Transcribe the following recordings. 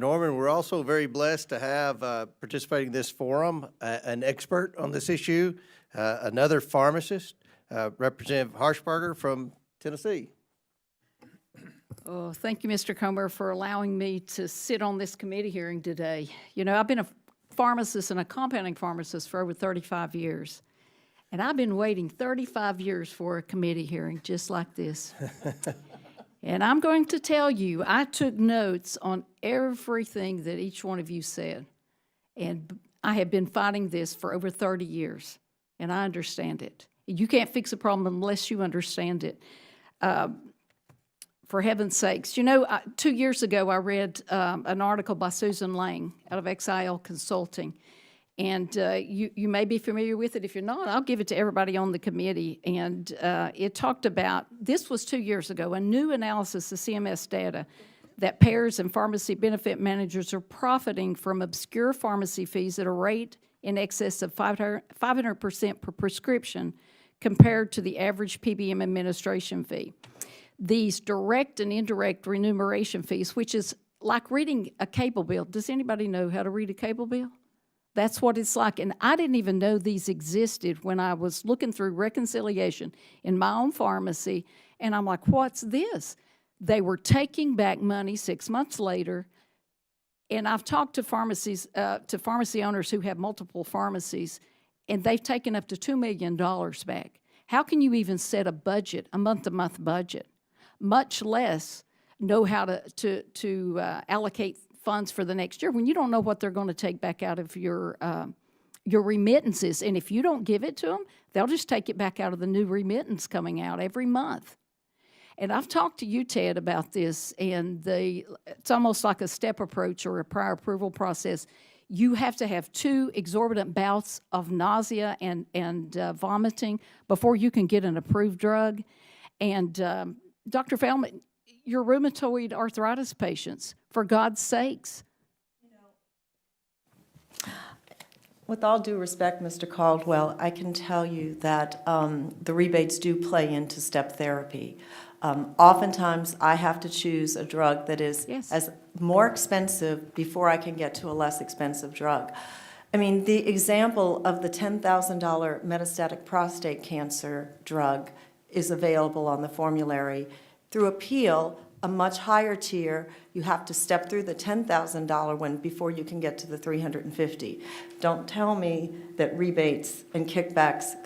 Norman, we're also very blessed to have participating in this forum an expert on this issue, another pharmacist, Representative Harshbarger from Tennessee. Oh, thank you, Mr. Comer, for allowing me to sit on this committee hearing today. You know, I've been a pharmacist and a compounding pharmacist for over 35 years, and I've been waiting 35 years for a committee hearing just like this. And I'm going to tell you, I took notes on everything that each one of you said, and I have been fighting this for over 30 years, and I understand it. You can't fix a problem unless you understand it. For heaven's sakes. You know, 2 years ago, I read an article by Susan Lang out of XIL Consulting, and you may be familiar with it. If you're not, I'll give it to everybody on the committee. And it talked about, this was 2 years ago, a new analysis of CMS data that payers and pharmacy benefit managers are profiting from obscure pharmacy fees at a rate in excess of 500% per prescription compared to the average PBM administration fee. These direct and indirect remuneration fees, which is like reading a cable bill. Does anybody know how to read a cable bill? That's what it's like. And I didn't even know these existed when I was looking through reconciliation in my own pharmacy, and I'm like, what's this? They were taking back money 6 months later, and I've talked to pharmacy owners who have multiple pharmacies, and they've taken up to $2 million back. How can you even set a budget, a month-to-month budget, much less know how to allocate funds for the next year when you don't know what they're going to take back out of your remittances? And if you don't give it to them, they'll just take it back out of the new remittance coming out every month. And I've talked to you, Ted, about this, and it's almost like a step approach or a prior approval process. You have to have 2 exorbitant bouts of nausea and vomiting before you can get an approved drug. And Dr. Feldman, your rheumatoid arthritis patients, for God's sakes. With all due respect, Mr. Caldwell, I can tell you that the rebates do play into step therapy. Oftentimes, I have to choose a drug that is as more expensive before I can get to a less expensive drug. I mean, the example of the $10,000 metastatic prostate cancer drug is available on the formulary. Through appeal, a much higher tier, you have to step through the $10,000 one before you can get to the $350. Don't tell me that rebates and kickbacks,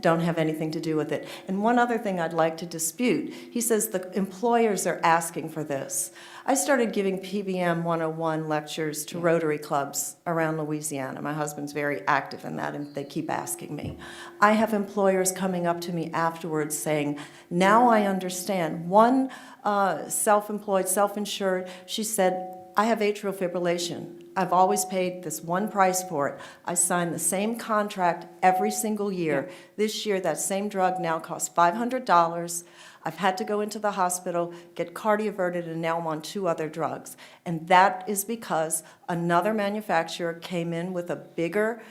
don't have anything to do with it. And one other thing I'd like to dispute, he says the employers are asking for this. I started giving PBM 101 lectures to Rotary clubs around Louisiana. My husband's very active in that, and they keep asking me. I have employers coming up to me afterwards saying, now I understand. One self-employed, self-insured, she said, I have atrial fibrillation. I've always paid this one price for it. I signed the same contract every single year. This year, that same drug now costs $500. I've had to go into the hospital, get cardioverted, and now I'm on 2 other drugs. And that is because another manufacturer came in with a bigger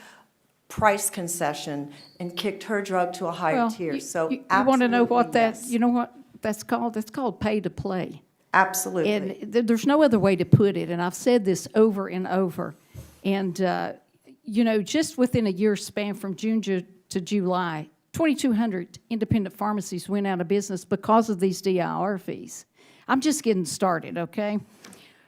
price concession and kicked her drug to a higher tier. You want to know what you know what that's called? That's called pay to play. Absolutely. And there's no other way to put it, and I've said this over and over. And, you know, just within a year span from June to July, 2,200 independent pharmacies went out of business because of these DIR fees. I'm just getting started, okay?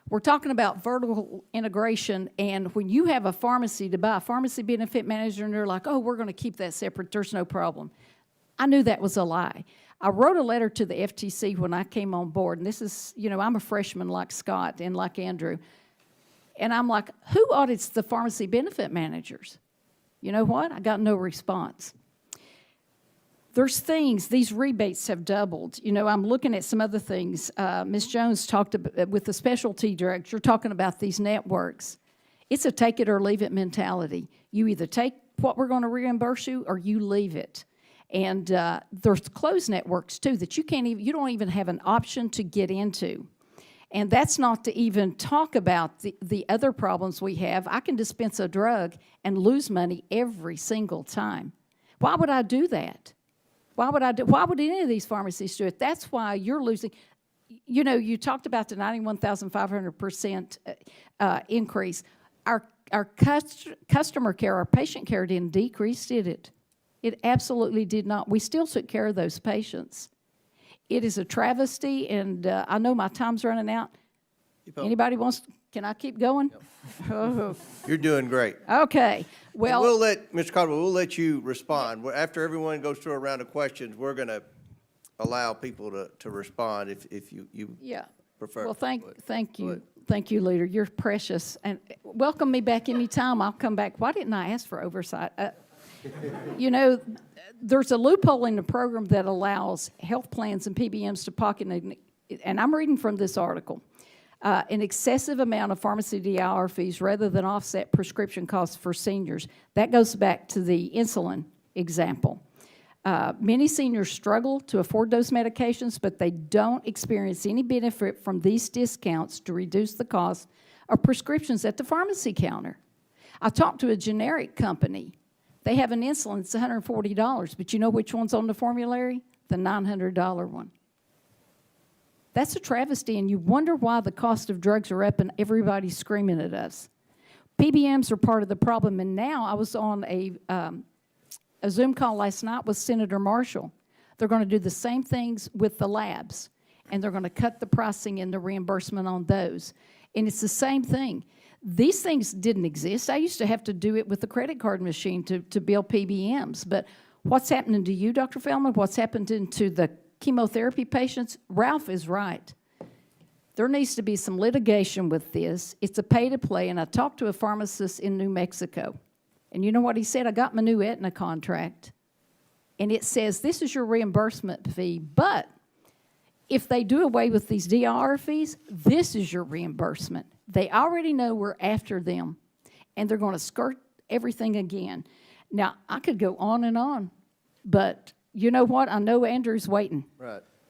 We're talking about vertical integration, and when you have a pharmacy to buy a pharmacy benefit manager, and they're like, oh, we're going to keep that separate, there's no problem. I knew that was a lie. I wrote a letter to the FTC when I came on board, and this is, you know, I'm a freshman like Scott and like Andrew, and I'm like, who audits the pharmacy benefit managers? You know what? I got no response. There's things, these rebates have doubled. You know, I'm looking at some other things. Ms. Jones talked about, with the specialty drugs, you're talking about these networks. It's a take it or leave it mentality. You either take what we're going to reimburse you or you leave it. And there's closed networks, too, that you don't even have an option to get into. And that's not to even talk about the other problems we have. I can dispense a drug and lose money every single time. Why would I do that? Why would any of these pharmacies do it? That's why you're losing. you know, you talked about the 91,500% increase. Our customer care, our patient care didn't decrease, did it? It absolutely did not. We still took care of those patients. It is a travesty, and I know my time's running out. Anybody wants, can I keep going? Oh, You're doing great. okay. And Well, we'll let, Mr. Caldwell, we'll let you respond. After everyone goes through a round of questions, we're going to allow people to respond if you yeah. prefer. Well, thank Go you. ahead. Thank you, Leader. You're precious. And welcome me back anytime. I'll come back. Why didn't I ask for oversight? You know, there's a loophole in the program that allows health plans and PBMs to pocket, and I'm reading from this article, an excessive amount of pharmacy DIR fees rather than offset prescription costs for seniors. That goes back to the insulin example. Many seniors struggle to afford those medications, but they don't experience any benefit from these discounts to reduce the cost of prescriptions at the pharmacy counter. I talked to a generic company. They have an insulin that's $140, but you know which one's on the formulary? The $900 one. That's a travesty, and you wonder why the cost of drugs are up and everybody's screaming at us. PBMs are part of the problem, and now I was on a Zoom call last night with Senator Marshall. They're going to do the same things with the labs, and they're going to cut the pricing and the reimbursement on those. And it's the same thing. These things didn't exist. I used to have to do it with the credit card machine to bill PBMs. But what's happening to you, Dr. Feldman? What's happening to the chemotherapy patients? Ralph is right. There needs to be some litigation with this. It's a pay-to-play, and I talked to a pharmacist in New Mexico. And you know what he said? I got my new Aetna contract, and it says this is your reimbursement fee, but if they do away with these DIR fees, this is your reimbursement. They already know we're after them, and they're going to skirt everything again. Now, I could go on and on, but you know what? I know Andrew's waiting. Right.